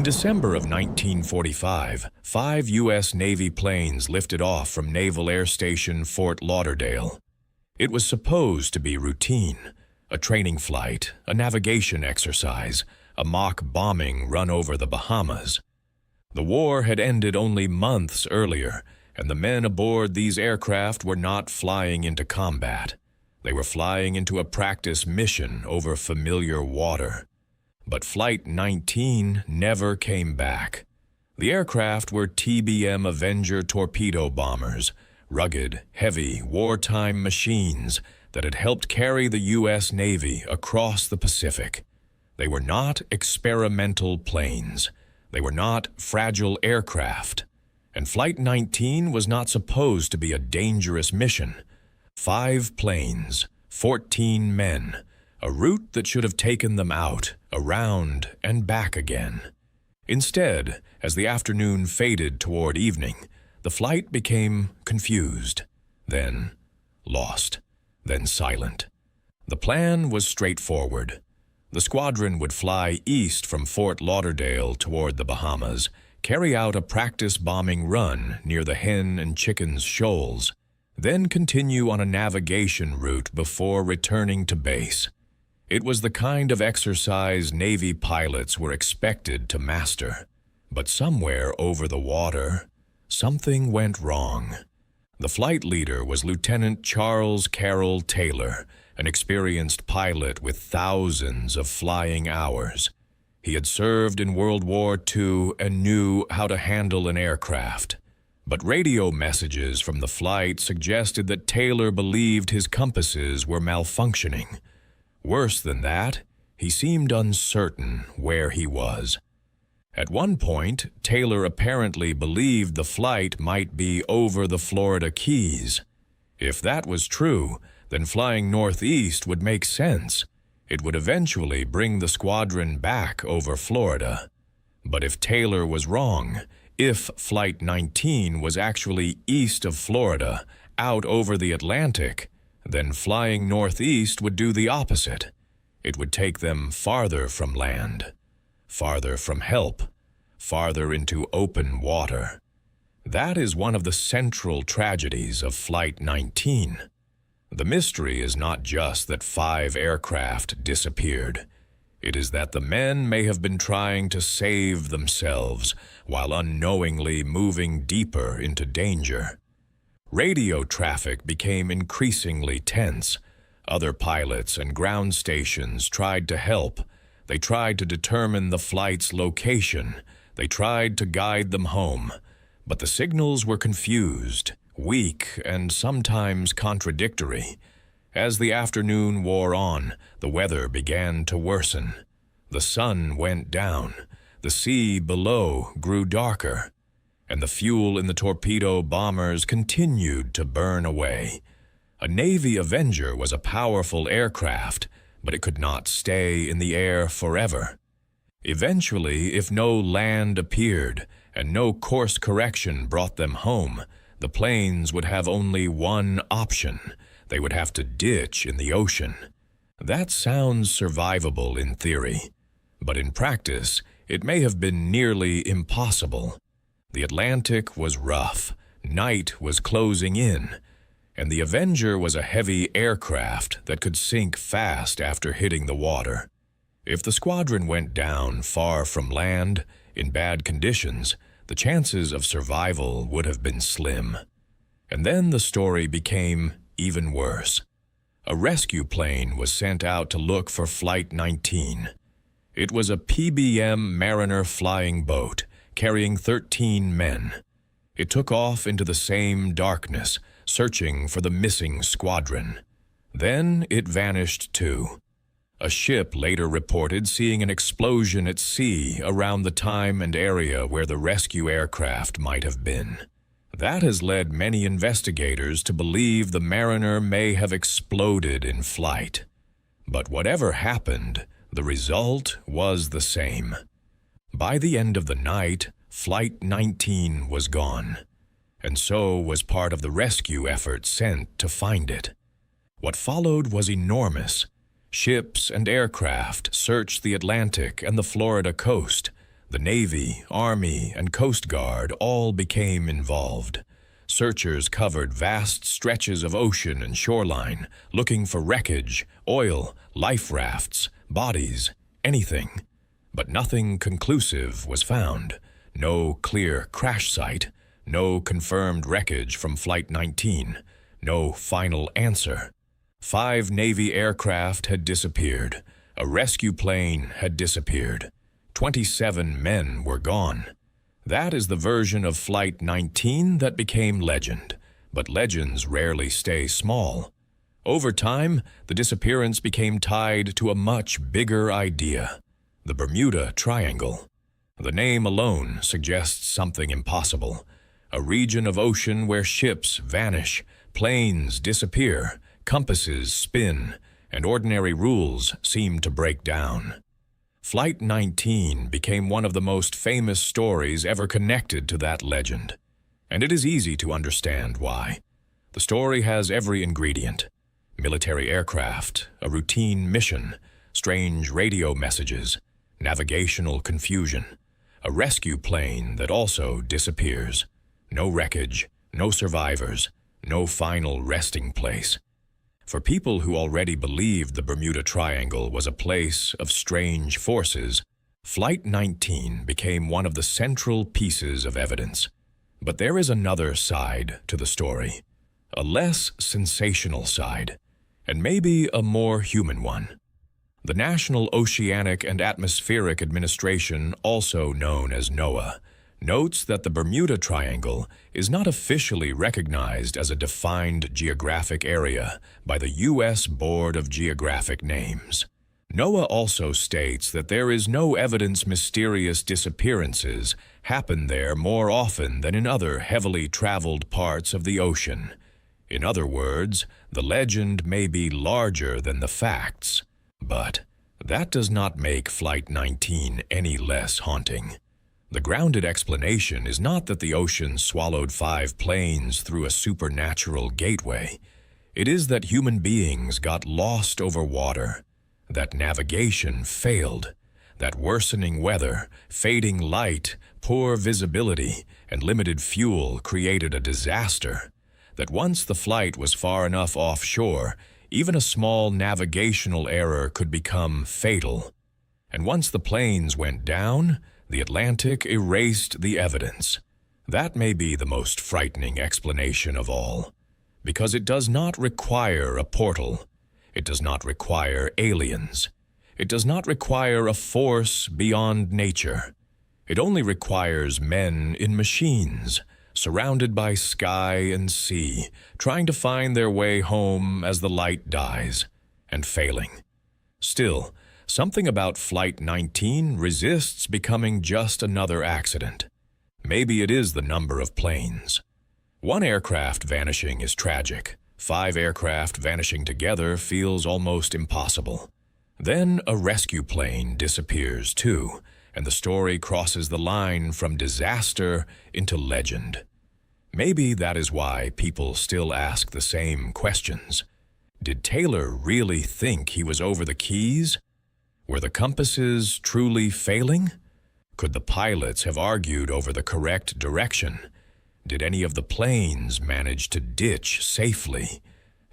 December of 1945, 5 U.S. Navy planes lifted off from Naval Air Station Fort Lauderdale. It was supposed to be routine, a training flight, a navigation exercise, a mock bombing run over the Bahamas. The war had ended only months earlier, and the men aboard these aircraft were not flying into combat. They were flying into a practice mission over familiar water. But Flight 19 never came back. The aircraft were TBM Avenger torpedo bombers, rugged, heavy, wartime machines that had helped carry the U.S. Navy across the Pacific. They were not experimental planes. They were not fragile aircraft. And Flight 19 was not supposed to be a dangerous mission. 5 planes, 14 men, a route that should have taken them out, around, and back again. Instead, as the afternoon faded toward evening, the flight became confused, then lost, then silent. The plan was straightforward. The squadron would fly east from Fort Lauderdale toward the Bahamas, carry out a practice bombing run near the Hen and Chickens shoals, then continue on a navigation route before returning to base. It was the kind of exercise Navy pilots were expected to master. But somewhere over the water, something went wrong. The flight leader was Lieutenant Charles Carroll Taylor, an experienced pilot with thousands of flying hours. He had served in World War II and knew how to handle an aircraft. But radio messages from the flight suggested that Taylor believed his compasses were malfunctioning. Worse than that, he seemed uncertain where he was. At one point, Taylor apparently believed the flight might be over the Florida Keys. If that was true, then flying northeast would make sense. It would eventually bring the squadron back over Florida. But if Taylor was wrong, if Flight 19 was actually east of Florida, out over the Atlantic, then flying northeast would do the opposite. It would take them farther from land, farther from help, farther into open water. That is one of the central tragedies of Flight 19. The mystery is not just that 5 aircraft disappeared. It is that the men may have been trying to save themselves while unknowingly moving deeper into danger. Radio traffic became increasingly tense. Other pilots and ground stations tried to help. They tried to determine the flight's location. They tried to guide them home. But the signals were confused, weak, and sometimes contradictory. As the afternoon wore on, the weather began to worsen. The sun went down. The sea below grew darker. And the fuel in the torpedo bombers continued to burn away. A Navy Avenger was a powerful aircraft, but it could not stay in the air forever. Eventually, if no land appeared and no course correction brought them home, the planes would have only one option. They would have to ditch in the ocean. That sounds survivable in theory, but in practice, it may have been nearly impossible. The Atlantic was rough, night was closing in, and the Avenger was a heavy aircraft that could sink fast after hitting the water. If the squadron went down far from land, in bad conditions, the chances of survival would have been slim. And then the story became even worse. A rescue plane was sent out to look for Flight 19. It was a PBM Mariner flying boat, carrying 13 men. It took off into the same darkness, searching for the missing squadron. Then it vanished too. A ship later reported seeing an explosion at sea around the time and area where the rescue aircraft might have been. That has led many investigators to believe the Mariner may have exploded in flight. But whatever happened, the result was the same. By the end of the night, Flight 19 was gone, and so was part of the rescue effort sent to find it. What followed was enormous. Ships and aircraft searched the Atlantic and the Florida coast. The Navy, Army, and Coast Guard all became involved. Searchers covered vast stretches of ocean and shoreline, looking for wreckage, oil, life rafts, bodies, anything. But nothing conclusive was found. No clear crash site, no confirmed wreckage from Flight 19, no final answer. 5 Navy aircraft had disappeared. A rescue plane had disappeared. 27 men were gone. That is the version of Flight 19 that became legend, but legends rarely stay small. Over time, the disappearance became tied to a much bigger idea: the Bermuda Triangle. The name alone suggests something impossible: a region of ocean where ships vanish, planes disappear, compasses spin, and ordinary rules seem to break down. Flight 19 became one of the most famous stories ever connected to that legend, and it is easy to understand why. The story has every ingredient: military aircraft, a routine mission, strange radio messages, navigational confusion, a rescue plane that also disappears, no wreckage, no survivors, no final resting place. For people who already believed the Bermuda Triangle was a place of strange forces, Flight 19 became one of the central pieces of evidence. But there is another side to the story, a less sensational side, and maybe a more human one. The National Oceanic and Atmospheric Administration, also known as NOAA, notes that the Bermuda Triangle is not officially recognized as a defined geographic area by the U.S. Board of Geographic Names. NOAA also states that there is no evidence mysterious disappearances happen there more often than in other heavily traveled parts of the ocean. In other words, the legend may be larger than the facts, but that does not make Flight 19 any less haunting. The grounded explanation is not that the ocean swallowed 5 planes through a supernatural gateway. It is that human beings got lost over water, that navigation failed, that worsening weather, fading light, poor visibility, and limited fuel created a disaster, that once the flight was far enough offshore, even a small navigational error could become fatal. And once the planes went down, the Atlantic erased the evidence. That may be the most frightening explanation of all, because it does not require a portal. It does not require aliens. It does not require a force beyond nature. It only requires men in machines, surrounded by sky and sea, trying to find their way home as the light dies, and failing. Still, something about Flight 19 resists becoming just another accident. Maybe it is the number of planes. 1 aircraft vanishing is tragic. 5 aircraft vanishing together feels almost impossible. Then a rescue plane disappears too, and the story crosses the line from disaster into legend. Maybe that is why people still ask the same questions. Did Taylor really think he was over the Keys? Were the compasses truly failing? Could the pilots have argued over the correct direction? Did any of the planes manage to ditch safely?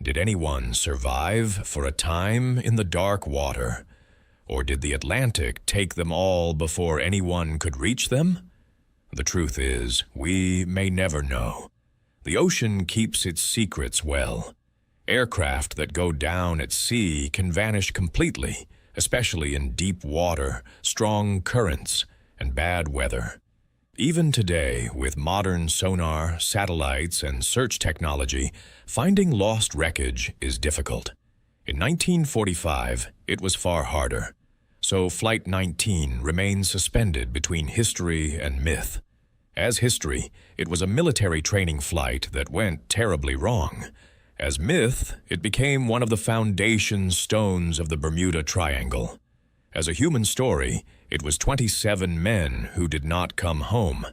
Did anyone survive for a time in the dark water? Or did the Atlantic take them all before anyone could reach them? The truth is, we may never know. The ocean keeps its secrets well. Aircraft that go down at sea can vanish completely, especially in deep water, strong currents, and bad weather. Even today, with modern sonar, satellites, and search technology, finding lost wreckage is difficult. In 1945, it was far harder. So Flight 19 remains suspended between history and myth. As history, it was a military training flight that went terribly wrong. As myth, it became one of the foundation stones of the Bermuda Triangle. As a human story, it was 27 men who did not come home,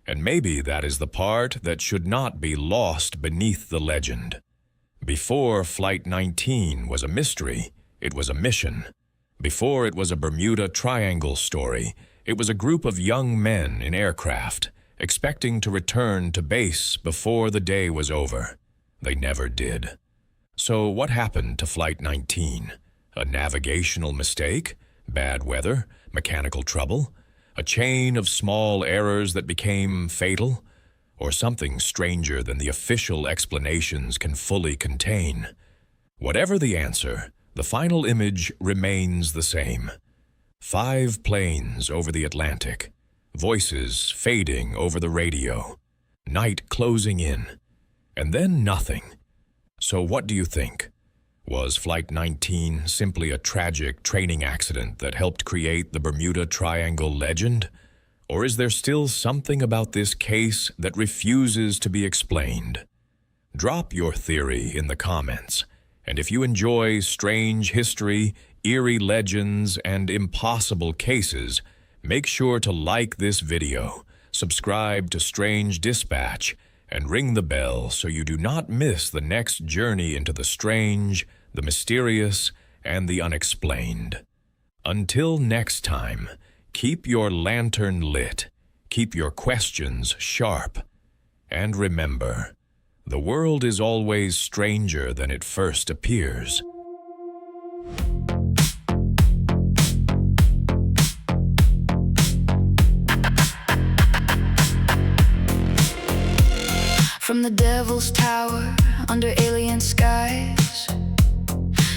and maybe that is the part that should not be lost beneath the legend. Before Flight 19 was a mystery, it was a mission. Before it was a Bermuda Triangle story, It was a group of young men in aircraft, expecting to return to base before the day was over. They never did. So what happened to Flight 19? A navigational mistake? Bad weather? Mechanical trouble? A chain of small errors that became fatal? Or something stranger than the official explanations can fully contain? Whatever the answer, the final image remains the same. 5 planes over the Atlantic, voices fading over the radio, night closing in, and then nothing. So what do you think? Was Flight 19 simply a tragic training accident that helped create the Bermuda Triangle legend? Or is there still something about this case that refuses to be explained? Drop your theory in the comments. And if you enjoy strange history, eerie legends, and impossible cases, make sure to like this video, subscribe to Strange Dispatch, and ring the bell so you do not miss the next journey into the strange, the mysterious, and the unexplained. Until next time, keep your lantern lit, keep your questions sharp, and remember, the world is always stranger than it first appears. From the devil's tower under alien skies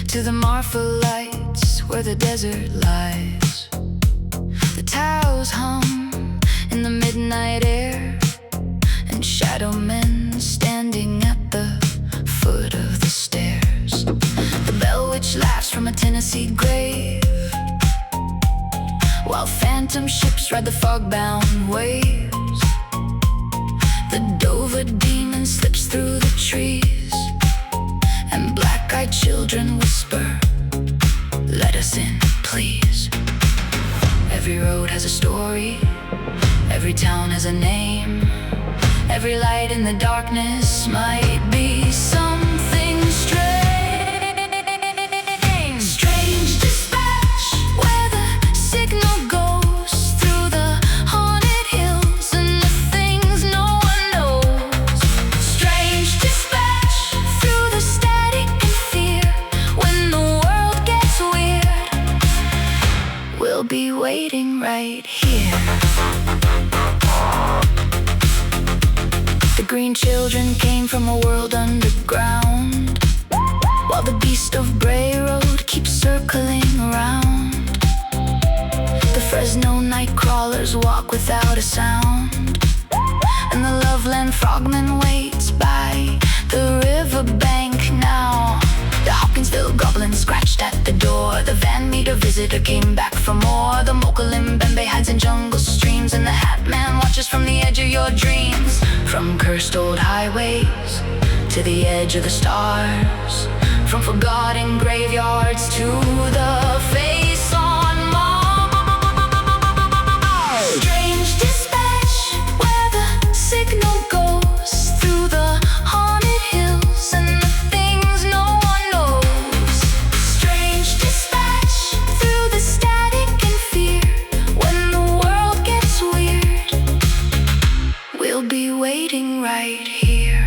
to the Marfa lights where the desert lies, the towers hum in the midnight air, and shadow men standing at the foot of the stairs. The bell witch laughs from a Tennessee grave, while phantom ships ride the fog-bound waves. The Dover demon slips through the trees, and black-eyed children whisper, "Let us in, please." Every road has a story, every town has a name, every light in the darkness might be something strange. Strange dispatch, where the signal goes through the haunted hills and the things no one knows. Strange dispatch, through the static and fear, when the world gets weird, we'll be waiting right here. The green children came from a world underground, while the beast of Bray Road keeps circling around. The Fresno night crawlers walk without a sound, and the Loveland frogman waits by the riverbank now. The Hopkinsville goblin scratched at the door, the Van Meter visitor came back for more. The Mochalim Bembe hides in jungle streams, and the Hat Man watches from the edge of your dreams. From cursed old highways to the edge of the stars, from forgotten graveyards to the face on Mars. Strange dispatch, where the signal goes through the haunted hills and the things no one knows. Strange dispatch, through the static and fear, when the world gets weird, we'll be waiting right here.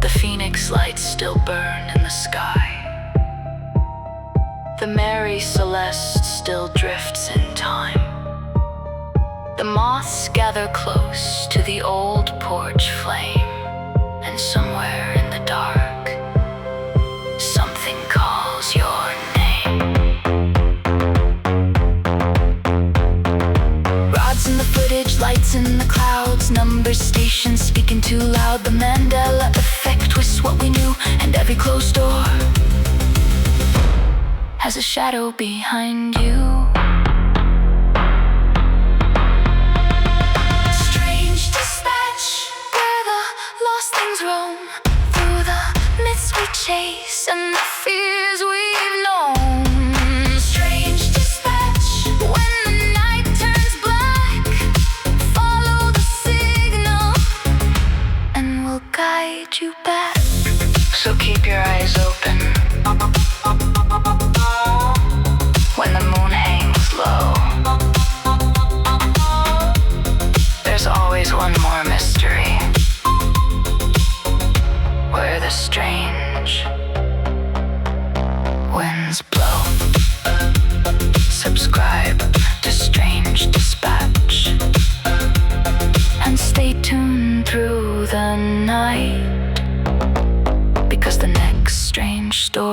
The Phoenix lights still burn in the sky, the Mary Celeste still drifts in time. The moths gather close to the old porch flame, and somewhere in the dark, something calls your name. Rods in the footage, lights in the clouds, numbers stations speaking too loud. The Mandela effect twists what we knew, and every closed door has a shadow behind you. Strange dispatch, where the lost things roam, through the myths we chase and the fears we've known. Strange dispatch, when the night turns black, follow the signal and we'll guide you back. So keep your eyes open when the moon hangs low.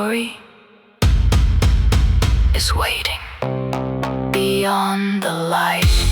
story is waiting beyond the light.